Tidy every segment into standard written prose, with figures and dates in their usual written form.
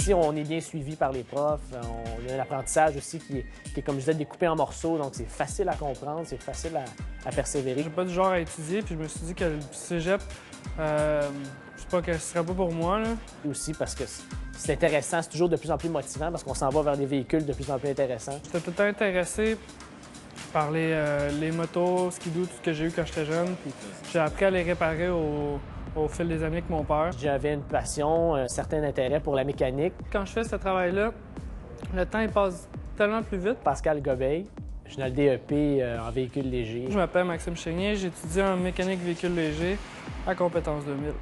Ici, on est bien suivi par les profs. On a un apprentissage aussi qui est, comme je disais, découpé en morceaux. Donc, c'est facile à comprendre, c'est facile à persévérer. J'ai pas du genre à étudier, puis je me suis dit que le cégep, je sais pas que ce serait pas pour moi, là. Aussi parce que c'est intéressant, c'est toujours de plus en plus motivant parce qu'on s'en va vers des véhicules de plus en plus intéressants. J'étais tout le temps intéressé par les motos, skidoo, tout ce que j'ai eu quand j'étais jeune, puis j'ai appris à les réparer au fil des années avec mon père. J'avais une passion, un certain intérêt pour la mécanique. Quand je fais ce travail-là, le temps il passe tellement plus vite. Pascal Gobeil, je suis dans le DEP en véhicule léger. Je m'appelle Maxime Chénier, j'étudie en mécanique véhicule léger à Compétences 2000.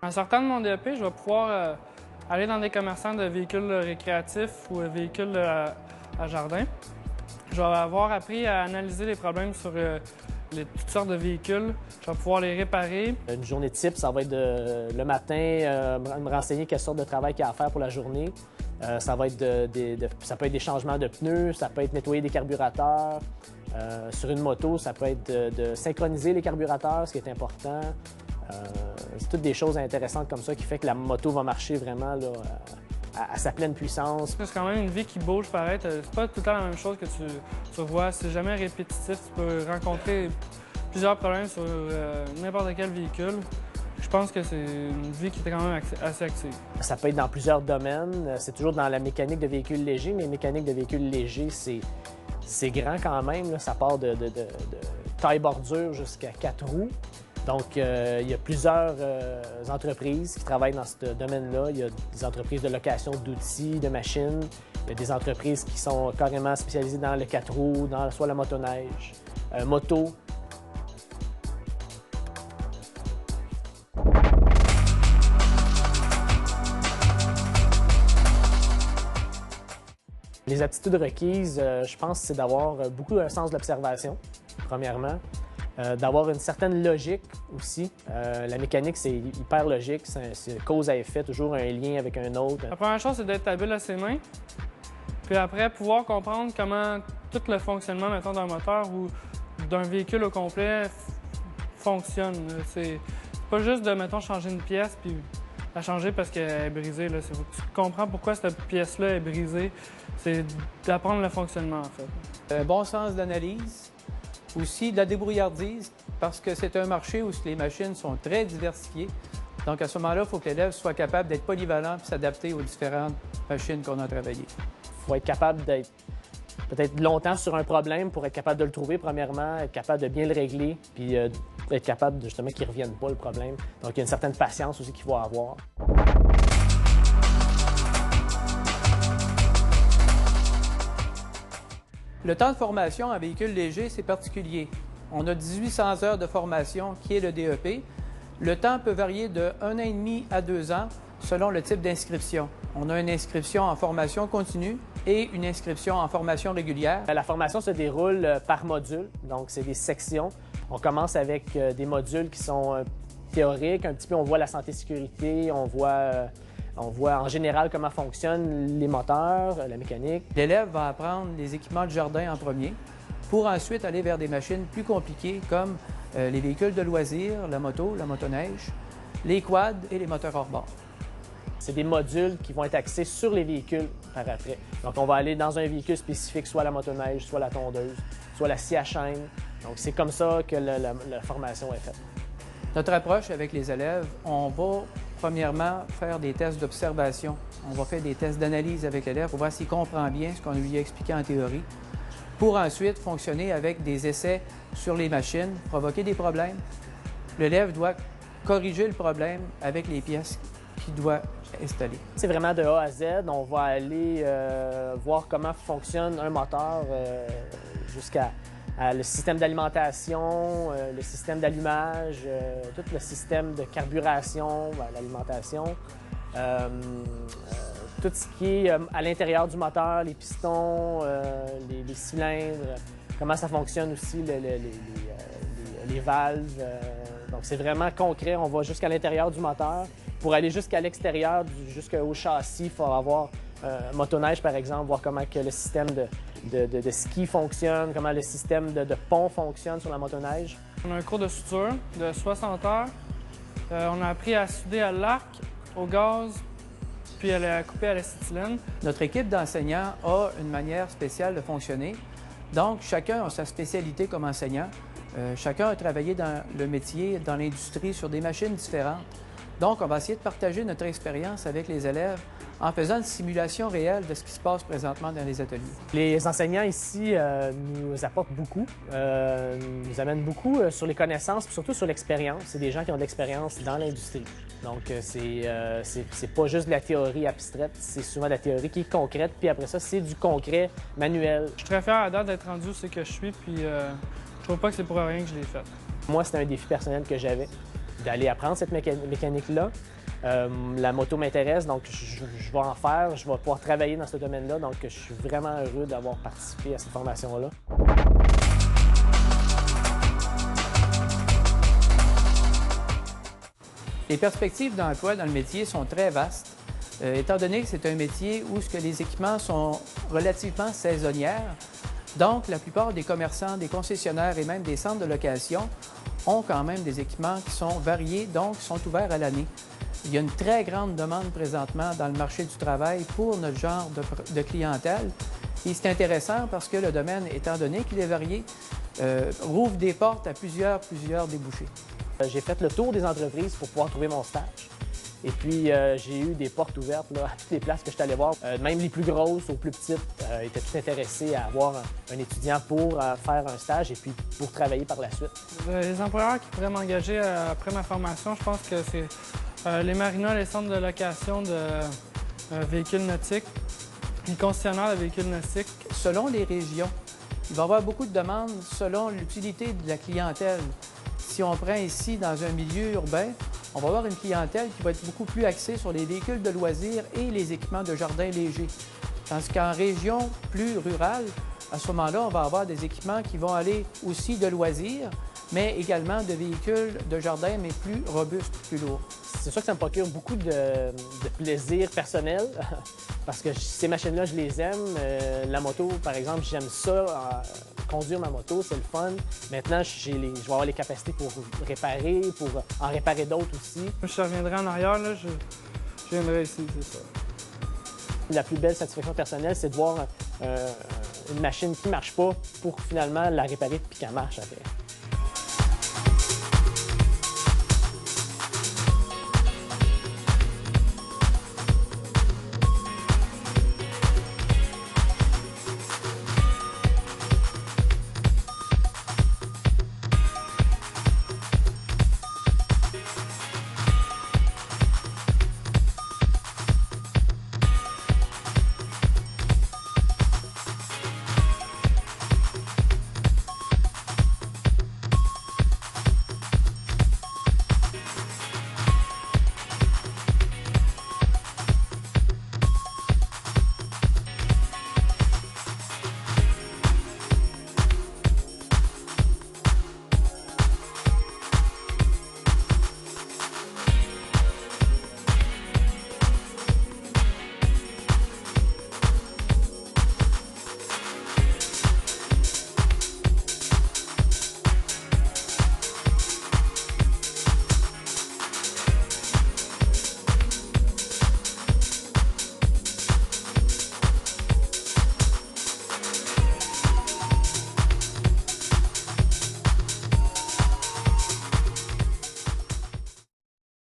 En sortant de mon DEP, je vais pouvoir aller dans des commerçants de véhicules récréatifs ou véhicules à jardin. Je vais avoir appris à analyser les problèmes sur toutes sortes de véhicules. Je vais pouvoir les réparer. Une journée type, ça va être le matin, me renseigner quelle sorte de travail qu'il y a à faire pour la journée. Ça va être ça peut être des changements de pneus, ça peut être nettoyer des carburateurs. Sur une moto, ça peut être de synchroniser les carburateurs, ce qui est important. C'est toutes des choses intéressantes comme ça qui fait que la moto va marcher vraiment là, à sa pleine puissance. C'est quand même une vie qui bouge, pareil. C'est pas tout le temps la même chose que tu vois. C'est jamais répétitif. Tu peux rencontrer plusieurs problèmes sur n'importe quel véhicule. Je pense que c'est une vie qui est quand même assez active. Ça peut être dans plusieurs domaines. C'est toujours dans la mécanique de véhicules légers, mais mécanique de véhicules légers, c'est grand quand même. Là. Ça part de taille bordure jusqu'à 4 roues. Donc, il y a plusieurs entreprises qui travaillent dans ce domaine-là. Il y a des entreprises de location d'outils, de machines. Il y a des entreprises qui sont carrément spécialisées dans le 4 roues, dans soit la motoneige, moto. Les aptitudes requises, je pense, c'est d'avoir beaucoup un sens de l'observation, premièrement. D'avoir une certaine logique aussi. La mécanique, c'est hyper logique, c'est cause à effet, toujours un lien avec un autre. La première chose, c'est d'être habile à ses mains. Puis après, pouvoir comprendre comment tout le fonctionnement, mettons, d'un moteur ou d'un véhicule au complet fonctionne. C'est pas juste de, mettons, changer une pièce puis la changer parce qu'elle est brisée. Là. Tu comprends pourquoi cette pièce-là est brisée. C'est d'apprendre le fonctionnement, en fait. Un bon sens d'analyse. Aussi de la débrouillardise, parce que c'est un marché où les machines sont très diversifiées. Donc, à ce moment-là, il faut que l'élève soit capable d'être polyvalent et s'adapter aux différentes machines qu'on a travaillées. Il faut être capable d'être peut-être longtemps sur un problème pour être capable de le trouver, premièrement, être capable de bien le régler, puis être capable de, justement qu'il ne revienne pas, le problème. Donc, il y a une certaine patience aussi qu'il faut avoir. Le temps de formation en véhicule léger, c'est particulier. On a 1800 heures de formation qui est le DEP. Le temps peut varier de 1 an et demi à 2 ans selon le type d'inscription. On a une inscription en formation continue et une inscription en formation régulière. La formation se déroule par module, donc c'est des sections. On commence avec des modules qui sont théoriques, un petit peu on voit la santé-sécurité, on voit en général comment fonctionnent les moteurs, la mécanique. L'élève va apprendre les équipements de jardin en premier pour ensuite aller vers des machines plus compliquées comme les véhicules de loisirs, la moto, la motoneige, les quads et les moteurs hors bord. C'est des modules qui vont être axés sur les véhicules par après. Donc, on va aller dans un véhicule spécifique, soit la motoneige, soit la tondeuse, soit la scie à chaîne. Donc, c'est comme ça que la formation est faite. Notre approche avec les élèves, on va premièrement faire des tests d'observation. On va faire des tests d'analyse avec l'élève pour voir s'il comprend bien ce qu'on lui a expliqué en théorie, pour ensuite fonctionner avec des essais sur les machines, provoquer des problèmes. L'élève doit corriger le problème avec les pièces qu'il doit installer. C'est vraiment de A à Z. On va aller voir comment fonctionne un moteur jusqu'à le système d'alimentation, le système d'allumage, tout le système de carburation, l'alimentation, tout ce qui est à l'intérieur du moteur, les pistons, les cylindres, comment ça fonctionne aussi, les valves. Donc c'est vraiment concret, on va jusqu'à l'intérieur du moteur. Pour aller jusqu'à l'extérieur, jusqu'au châssis, il faut avoir motoneige, par exemple, voir comment que le système de ski fonctionne, comment le système de pont fonctionne sur la motoneige. On a un cours de soudure de 60 heures. On a appris à souder à l'arc, au gaz, puis à couper à l'acétylène. Notre équipe d'enseignants a une manière spéciale de fonctionner. Donc, chacun a sa spécialité comme enseignant. Chacun a travaillé dans le métier, dans l'industrie, sur des machines différentes. Donc, on va essayer de partager notre expérience avec les élèves en faisant une simulation réelle de ce qui se passe présentement dans les ateliers. Les enseignants ici nous apportent beaucoup, nous amènent beaucoup sur les connaissances, puis surtout sur l'expérience. C'est des gens qui ont de l'expérience dans l'industrie. Donc, c'est pas juste de la théorie abstraite, c'est souvent de la théorie qui est concrète, puis après ça, c'est du concret manuel. Je suis très fier à date d'être rendu où c'est que je suis, puis je trouve pas que c'est pour rien que je l'ai fait. Moi, c'était un défi personnel que j'avais, d'aller apprendre cette mécanique-là. La moto m'intéresse, donc je vais en faire, je vais pouvoir travailler dans ce domaine-là, donc je suis vraiment heureux d'avoir participé à cette formation-là. Les perspectives d'emploi dans le métier sont très vastes, étant donné que c'est un métier où les équipements sont relativement saisonnières. Donc, la plupart des commerçants, des concessionnaires et même des centres de location ont quand même des équipements qui sont variés, donc sont ouverts à l'année. Il y a une très grande demande présentement dans le marché du travail pour notre genre de clientèle. Et c'est intéressant parce que le domaine, étant donné qu'il est varié, rouvre des portes à plusieurs débouchés. J'ai fait le tour des entreprises pour pouvoir trouver mon stage. Et puis, j'ai eu des portes ouvertes là, à toutes les places que je suis allé voir. Même les plus grosses aux plus petites étaient toutes intéressées à avoir un étudiant pour faire un stage et puis pour travailler par la suite. Les employeurs qui pourraient m'engager après ma formation, je pense que c'est les marinas, les centres de location de véhicules nautiques, les concessionnaires de véhicules nautiques. Selon les régions, il va y avoir beaucoup de demandes selon l'utilité de la clientèle. Si on prend ici dans un milieu urbain, on va avoir une clientèle qui va être beaucoup plus axée sur les véhicules de loisirs et les équipements de jardin légers. Tandis qu'en région plus rurale, à ce moment-là, on va avoir des équipements qui vont aller aussi de loisirs, mais également de véhicules de jardin, mais plus robustes, plus lourds. C'est sûr que ça me procure beaucoup de plaisir personnel, parce que ces machines-là, je les aime. La moto, par exemple, j'aime ça. Conduire ma moto, c'est le fun. Maintenant, je vais avoir les capacités pour réparer, pour en réparer d'autres aussi. Je reviendrai en arrière, là, je viendrai ici, c'est ça. La plus belle satisfaction personnelle, c'est de voir une machine qui ne marche pas pour finalement la réparer puis qu'elle marche après.